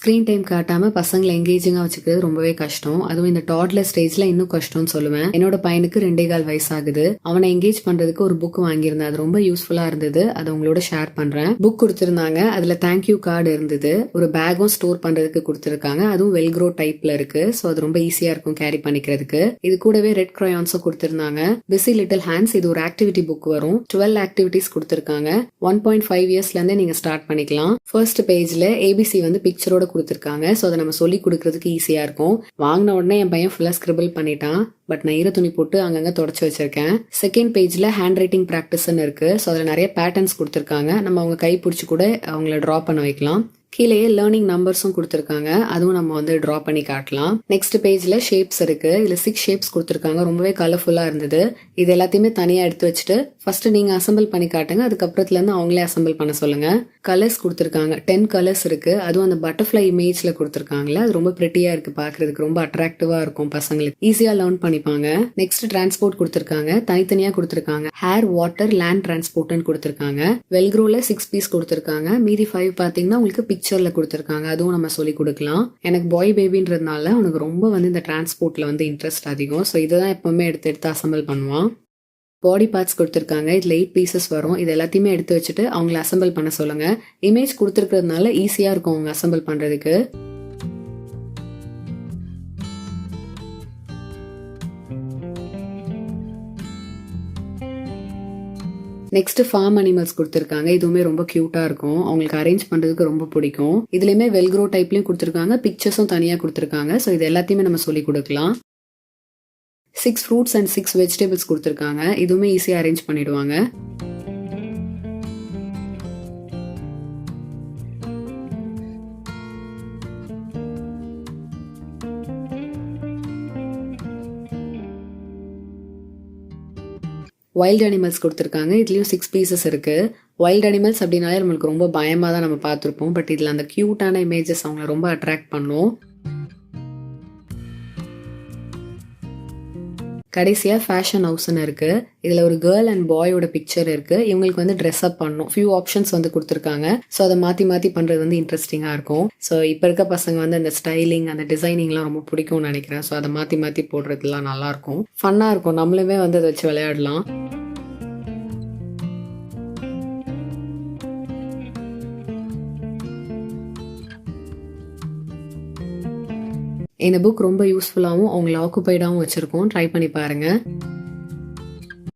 Screen time காட்டாம பசங்களை எங்கேஜிங்கா வச்சுக்கிறது ரொம்பவே கஷ்டம். அதுவும் இந்த டாட்லர் ஸ்டேஜ்ல இன்னும் கஷ்டம்னு சொல்லுவேன். என்னோட பையனுக்கு 2.25 வயசு ஆகுது. அவனை எங்கேஜ் பண்றதுக்கு ஒரு புக் வாங்கியிருந்தேன். அது ரொம்ப யூஸ்ஃபுல்லா இருந்தது. அதை உங்களோட ஷேர் பண்றேன். புக் கொடுத்திருந்தாங்க. அதுல தேங்க்யூ கார்டு இருந்தது. ஒரு பேக்கும் ஸ்டோர் பண்றதுக்கு கொடுத்திருக்காங்க. அதுவும் வெல்க்ரோ டைப்ல இருக்கு. சோ அது ரொம்ப ஈஸியா இருக்கும் கேரி பண்ணிக்கிறதுக்கு. இது கூடவே ரெட் கிரையான்ஸும் கொடுத்திருந்தாங்க. பிஸி லிட்டில் ஹேண்ட்ஸ், இது ஒரு ஆக்டிவிட்டி புக் வரும். 12 ஆக்டிவிட்டிஸ் கொடுத்திருக்காங்க. 1.5 இயர்ஸ்ல இருந்தே நீங்க ஸ்டார்ட் பண்ணிக்கலாம். ஃபர்ஸ்ட் பேஜ்ல ஏபிசி வந்து பிக்சரோட கொடுத்திருக்காங்க. சோ அதை நம்ம சொல்லி கொடுக்கறதுக்கு ஈஸியா இருக்கும். வாங்கின உடனே என் பையன் ஃபுல்லா ஸ்கிரிபிள் பண்ணிட்டான். பட் நான் ஈர துணி போட்டு அங்கங்க தொடச்சு வச்சிருக்கேன். செகண்ட் பேஜ்ல ஹேண்ட் ரைட்டிங் பிராக்டிஸ்ன்னு இருக்கு. சோ அதுல நிறைய பேட்டர்ன்ஸ் கொடுத்திருக்காங்க. நம்ம அவங்க கை பிடிச்சி கூட அவங்கள டிரா பண்ண வைக்கலாம். கீழேயே லேர்னிங் நம்பர்ஸும் கொடுத்திருக்காங்க. அதுவும் நம்ம வந்து டிரா பண்ணி காட்டலாம். நெக்ஸ்ட் பேஜ்ல ஷேப்ஸ் இருக்கு. இதுல 6 ஷேப்ஸ் கொடுத்திருக்காங்க. ரொம்பவே கலர்ஃபுல்லா இருந்தது. இது எல்லாத்தையுமே தனியா எடுத்து வச்சுட்டு ஃபர்ஸ்ட் நீங்க அசம்பிள் பண்ணி காட்டுங்க. அதுக்கப்புறத்துல இருந்து அவங்களே அசம்பிள் பண்ண சொல்லுங்க. கலர்ஸ் கொடுத்திருக்காங்க. 10 கலர்ஸ் இருக்கு. அதுவும் அந்த பட்டர்ஃபிளை இமேஜ்ல கொடுத்திருக்காங்கல்ல, அது ரொம்ப பிரிட்டியா இருக்கு பாக்குறதுக்கு. ரொம்ப அட்ராக்டிவா இருக்கும். பசங்களுக்கு ஈஸியா லேர்ன் பண்ணிப்பாங்க. நெக்ஸ்ட் டிரான்ஸ்போர்ட் கொடுத்திருக்காங்க. தனித்தனியா கொடுத்திருக்காங்க. ஹேர், வாட்டர், லேண்ட் டிரான்ஸ்போர்ட்னு கொடுத்திருக்காங்க. வெல்க்ரோல 6 பீஸ் கொடுத்திருக்காங்க. மீதி 5 பாத்தீங்கன்னா உங்களுக்கு பிக்சர்ல கொடுத்திருக்காங்க. அதுவும் நம்ம சொல்லி கொடுக்கலாம். எனக்கு பாய் பேபின்றதுனால அவனுக்கு ரொம்ப வந்து இந்த டிரான்ஸ்போர்ட்ல வந்து இன்ட்ரெஸ்ட் அதிகம். ஸோ இதுதான் எப்பவுமே எடுத்து அசம்பிள் பண்ணுவான். பாடி பார்ட்ஸ் கொடுத்திருக்காங்க. இதுல 8 பீசஸ் வரும். இது எல்லாத்தையுமே எடுத்து வச்சுட்டு அவங்கள அசம்பிள் பண்ண சொல்லுங்க. இமேஜ் கொடுத்திருக்கிறதுனால ஈஸியா இருக்கும் அவங்க அசம்பிள் பண்றதுக்கு. நெக்ஸ்ட் ஃபார்ம் அனிமல்ஸ் கொடுத்திருக்காங்க. இதுவுமே ரொம்ப கியூட்டா இருக்கும். அவங்களுக்கு அரேஞ்ச் பண்றதுக்கு ரொம்ப பிடிக்கும். இதுலயுமே வெல்க்ரோ டைப்லயும் கொடுத்திருக்காங்க. பிக்சர்ஸும் தனியா கொடுத்திருக்காங்க. சோ இது எல்லாத்தையுமே நம்ம சொல்லி கொடுக்கலாம். 6 ஃப்ரூட்ஸ் அண்ட் 6 வெஜிடபிள்ஸ் கொடுத்திருக்காங்க. இதுவுமே ஈஸியா அரேஞ்ச் பண்ணிடுவாங்க. வைல்ட் அனிமல்ஸ் கொடுத்திருக்காங்க. இதுலயும் 6 பீசஸ் இருக்கு. வைல்ட் அனிமல்ஸ் அப்படின்னாலே நம்மளுக்கு ரொம்ப பயமா தான் நம்ம பார்த்திருப்போம். பட் இதுல அந்த கியூட்டான இமேஜஸ் அவங்களை ரொம்ப அட்ராக்ட் பண்ணும். கடைசியா ஃபேஷன் ஹவுஸ்ன்னு இருக்கு. இதுல ஒரு கேர்ள் அண்ட் பாயோட பிக்சர் இருக்கு. இவங்களுக்கு வந்து ட்ரெஸ் அப் பண்ணும். ஃபியூ ஆப்ஷன்ஸ் வந்து கொடுத்திருக்காங்க. ஸோ அதை மாத்தி மாத்தி பண்றது வந்து இன்ட்ரெஸ்டிங்கா இருக்கும். ஸோ இப்ப இருக்க பசங்க வந்து அந்த ஸ்டைலிங், அந்த டிசைனிங்லாம் ரொம்ப பிடிக்கும்னு நினைக்கிறேன். ஸோ அதை மாத்தி மாத்தி போடுறதுலாம் நல்லா இருக்கும். ஃபன்னா இருக்கும். நம்மளுமே வந்து அதை வச்சு விளையாடலாம். இந்த புக் ரொம்ப யூஸ்ஃபுல்லாகவும் அவங்களை ஆக்குபைடாகவும் வச்சிருக்கோம். ட்ரை பண்ணி பாருங்க.